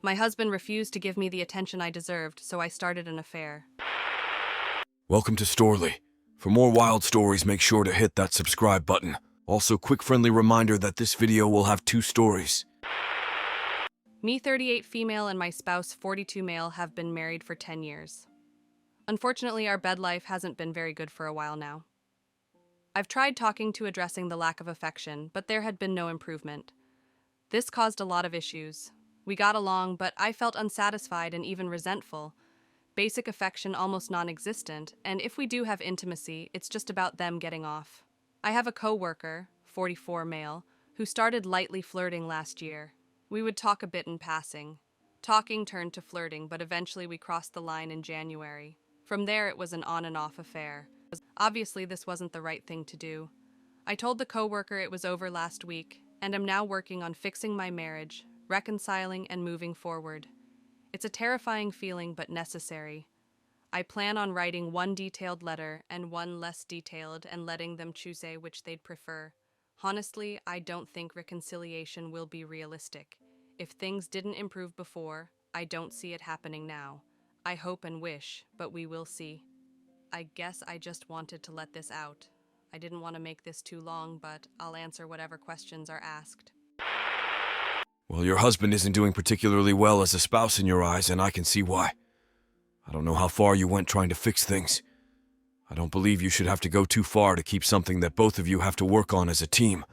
My husband refused to give me the attention I deserved, so I started an affair. Welcome to Storly. For more wild stories, make sure to hit that subscribe button. Also, quick friendly reminder that this video will have 2 stories. Me, 38 female, and my spouse, 42 male, have been married for 10 years. Unfortunately, our bed life hasn't been very good for a while now. I've tried talking to addressing the lack of affection, but there had been no improvement. This caused a lot of issues. We got along, but I felt unsatisfied and even resentful. Basic affection almost non-existent, and if we do have intimacy, it's just about them getting off. I have a co-worker, 44 male, who started lightly flirting last year. We would talk a bit in passing. Talking turned to flirting, but eventually we crossed the line in January. From there, it was an on and off affair. Obviously, this wasn't the right thing to do. I told the co-worker it was over last week, and am now working on fixing my marriage, reconciling, and moving forward. It's a terrifying feeling, but necessary. I plan on writing 1 detailed letter and 1 less detailed and letting them choose which they'd prefer. Honestly, I don't think reconciliation will be realistic. If things didn't improve before, I don't see it happening now. I hope and wish, but we will see. I guess I just wanted to let this out. I didn't want to make this too long, but I'll answer whatever questions are asked. Well, your husband isn't doing particularly well as a spouse in your eyes, and I can see why. I don't know how far you went trying to fix things. I don't believe you should have to go too far to keep something that both of you have to work on as a team.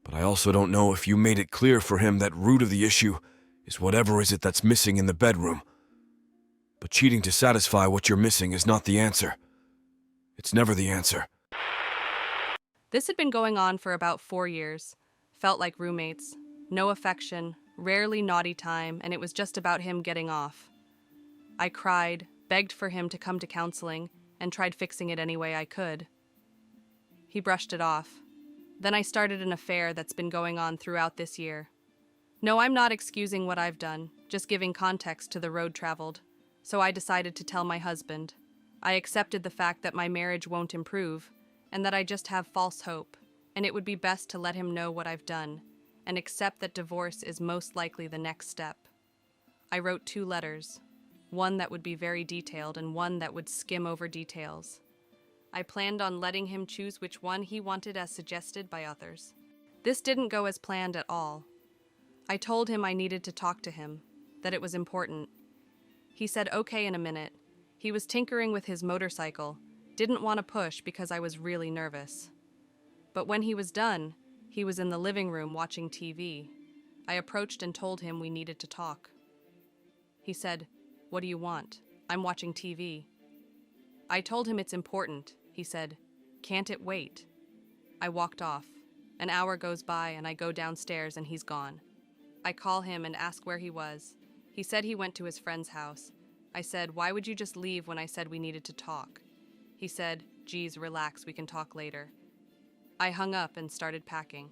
But I also don't know if you made it clear for him that root of the issue is whatever is it that's missing in the bedroom. But cheating to satisfy what you're missing is not the answer. It's never the answer. This had been going on for about 4 years. Felt like roommates. No affection, rarely naughty time, and it was just about him getting off. I cried, begged for him to come to counseling, and tried fixing it any way I could. He brushed it off. Then I started an affair that's been going on throughout this year. No, I'm not excusing what I've done, just giving context to the road traveled. So I decided to tell my husband. I accepted the fact that my marriage won't improve, and that I just have false hope, and it would be best to let him know what I've done, and accept that divorce is most likely the next step. I wrote 2 letters, one that would be very detailed and one that would skim over details. I planned on letting him choose which one he wanted as suggested by others. This didn't go as planned at all. I told him I needed to talk to him, that it was important. He said okay in a minute. He was tinkering with his motorcycle, didn't want to push because I was really nervous. But when he was done, he was in the living room watching TV. I approached and told him we needed to talk. He said, "What do you want? I'm watching TV." I told him it's important. He said, "Can't it wait?" I walked off. An hour goes by and I go downstairs and he's gone. I call him and ask where he was. He said he went to his friend's house. I said, "Why would you just leave when I said we needed to talk?" He said, "Geez, relax, we can talk later." I hung up and started packing.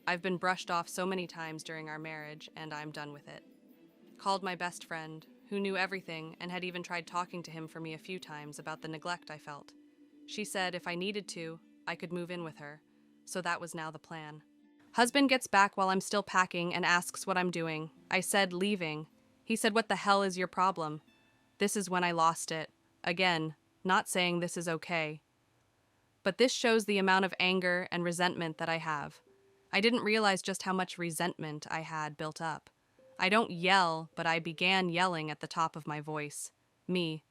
I've been brushed off so many times during our marriage, and I'm done with it. Called my best friend, who knew everything and had even tried talking to him for me a few times about the neglect I felt. She said if I needed to, I could move in with her, so that was now the plan. Husband gets back while I'm still packing and asks what I'm doing. I said leaving. He said, "What the hell is your problem?" This is when I lost it. Again, not saying this is okay. But this shows the amount of anger and resentment that I have. I didn't realize just how much resentment I had built up. I don't yell, but I began yelling at the top of my voice. Me.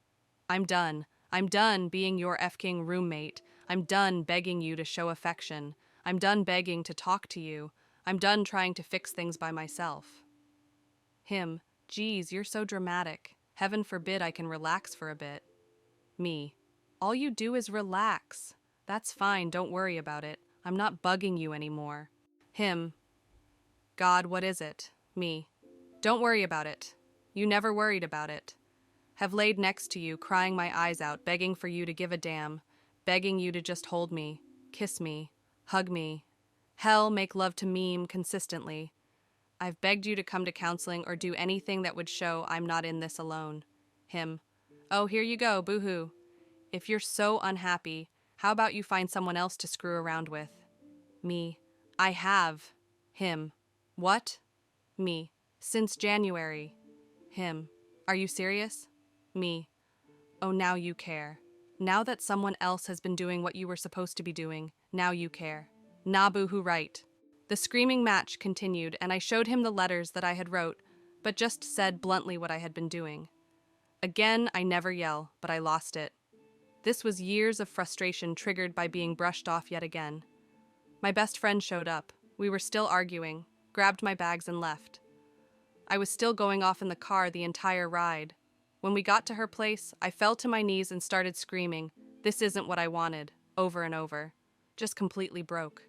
I'm done. I'm done being your F-king roommate. I'm done begging you to show affection. I'm done begging to talk to you. I'm done trying to fix things by myself. Him. Geez, you're so dramatic. Heaven forbid I can relax for a bit. Me. All you do is relax. That's fine, don't worry about it. I'm not bugging you anymore. Him. God, what is it? Me. Don't worry about it. You never worried about it. Have laid next to you, crying my eyes out, begging for you to give a damn, begging you to just hold me, kiss me, hug me. Hell, make love to meme consistently. I've begged you to come to counseling or do anything that would show I'm not in this alone. Him. Oh, here you go, boo-hoo. If you're so unhappy, how about you find someone else to screw around with? Me. I have. Him. What? Me. Since January. Him. Are you serious? Me. Oh, now you care. Now that someone else has been doing what you were supposed to be doing, now you care. Nabu who right. The screaming match continued, and I showed him the letters that I had wrote, but just said bluntly what I had been doing. Again, I never yell, but I lost it. This was years of frustration triggered by being brushed off yet again. My best friend showed up. We were still arguing, grabbed my bags and left. I was still going off in the car the entire ride. When we got to her place, I fell to my knees and started screaming, "This isn't what I wanted," over and over. Just completely broke.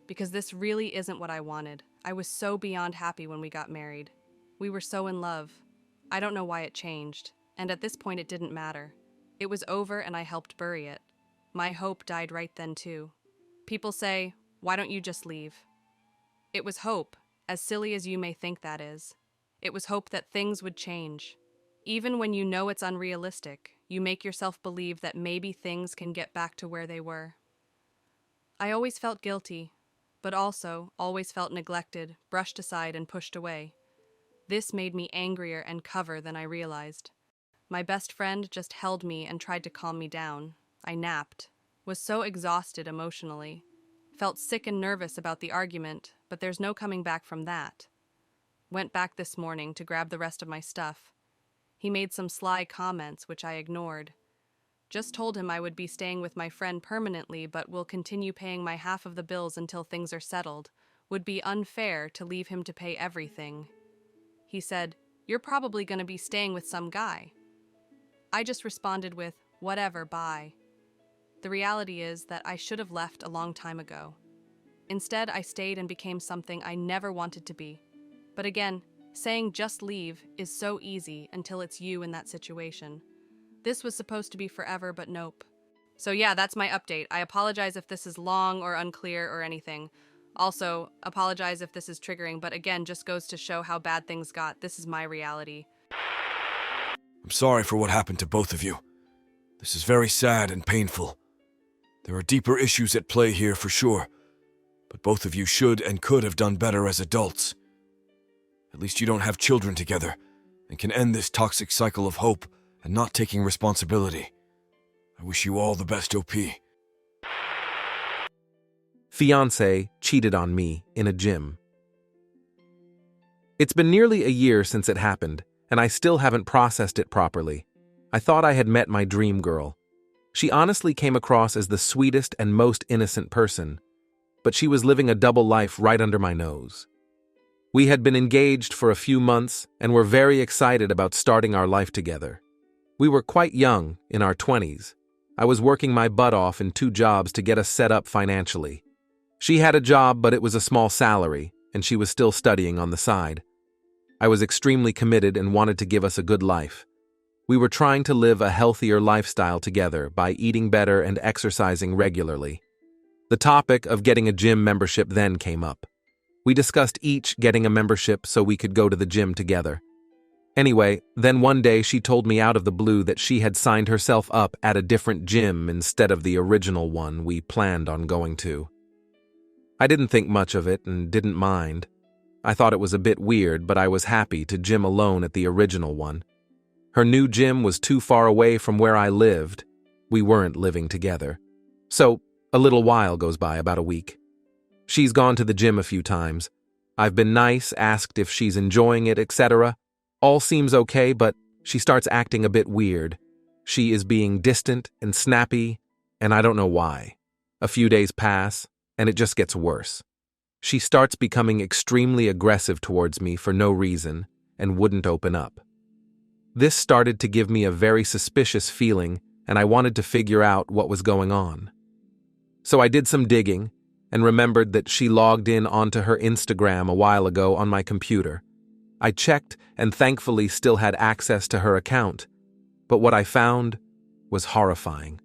Because this really isn't what I wanted. I was so beyond happy when we got married. We were so in love. I don't know why it changed, and at this point it didn't matter. It was over and I helped bury it. My hope died right then too. People say, "Why don't you just leave?" It was hope, as silly as you may think that is. It was hope that things would change. Even when you know it's unrealistic, you make yourself believe that maybe things can get back to where they were. I always felt guilty, but also always felt neglected, brushed aside and pushed away. This made me angrier and cover than I realized. My best friend just held me and tried to calm me down. I napped, was so exhausted emotionally, felt sick and nervous about the argument, but there's no coming back from that. Went back this morning to grab the rest of my stuff. He made some sly comments, which I ignored. Just told him I would be staying with my friend permanently, but will continue paying my half of the bills until things are settled. Would be unfair to leave him to pay everything. He said, "You're probably going to be staying with some guy." I just responded with, "Whatever, bye." The reality is that I should have left a long time ago. Instead, I stayed and became something I never wanted to be. But again, saying just leave is so easy until it's you in that situation. This was supposed to be forever, but nope. So yeah, that's my update. I apologize if this is long or unclear or anything. Also, apologize if this is triggering, but again, just goes to show how bad things got. This is my reality. I'm sorry for what happened to both of you. This is very sad and painful. There are deeper issues at play here for sure, but both of you should and could have done better as adults. At least you don't have children together and can end this toxic cycle of hope and not taking responsibility. I wish you all the best, OP. Fiancé cheated on me in a gym. It's been nearly a year since it happened, and I still haven't processed it properly. I thought I had met my dream girl. She honestly came across as the sweetest and most innocent person, but she was living a double life right under my nose. We had been engaged for a few months and were very excited about starting our life together. We were quite young, in our 20s. I was working my butt off in 2 jobs to get us set up financially. She had a job, but it was a small salary, and she was still studying on the side. I was extremely committed and wanted to give us a good life. We were trying to live a healthier lifestyle together by eating better and exercising regularly. The topic of getting a gym membership then came up. We discussed each getting a membership so we could go to the gym together. Anyway, then one day she told me out of the blue that she had signed herself up at a different gym instead of the original one we planned on going to. I didn't think much of it and didn't mind. I thought it was a bit weird, but I was happy to gym alone at the original one. Her new gym was too far away from where I lived. We weren't living together. So, a little while goes by, about a week. She's gone to the gym a few times. I've been nice, asked if she's enjoying it, etc. All seems okay, but she starts acting a bit weird. She is being distant and snappy, and I don't know why. A few days pass, and it just gets worse. She starts becoming extremely aggressive towards me for no reason and wouldn't open up. This started to give me a very suspicious feeling, and I wanted to figure out what was going on. So I did some digging and remembered that she logged in onto her Instagram a while ago on my computer. I checked and thankfully still had access to her account, but what I found was horrifying.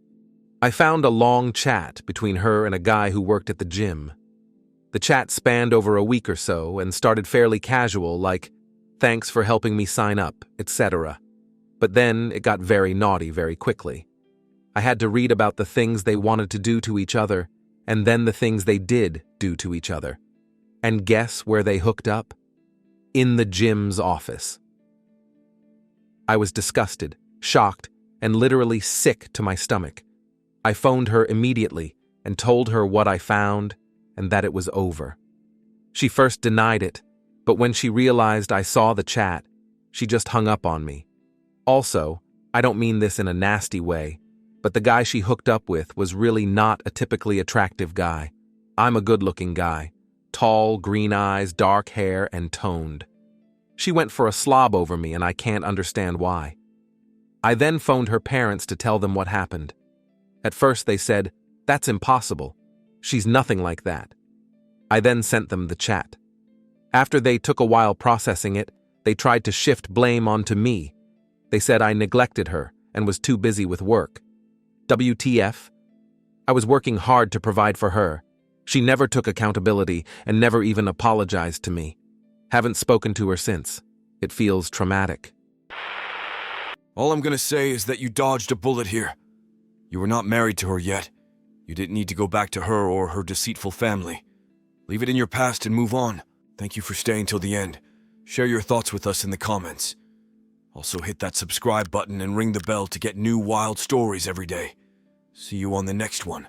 I found a long chat between her and a guy who worked at the gym. The chat spanned over a week or so and started fairly casual, like, "Thanks for helping me sign up," etc. But then it got very naughty very quickly. I had to read about the things they wanted to do to each other, and then the things they did do to each other. And guess where they hooked up? in the gym's office. I was disgusted, shocked, and literally sick to my stomach. I phoned her immediately and told her what I found and that it was over. She first denied it, but when she realized I saw the chat, she just hung up on me. Also, I don't mean this in a nasty way, but the guy she hooked up with was really not a typically attractive guy. I'm a good-looking guy. Tall, green eyes, dark hair, and toned. She went for a slob over me and I can't understand why. I then phoned her parents to tell them what happened. At first they said, "That's impossible. She's nothing like that." I then sent them the chat. After they took a while processing it, they tried to shift blame onto me. They said I neglected her and was too busy with work. WTF? I was working hard to provide for her. She never took accountability and never even apologized to me. Haven't spoken to her since. It feels traumatic. All I'm gonna say is that you dodged a bullet here. You were not married to her yet. You didn't need to go back to her or her deceitful family. Leave it in your past and move on. Thank you for staying till the end. Share your thoughts with us in the comments. Also hit that subscribe button and ring the bell to get new wild stories every day. See you on the next one.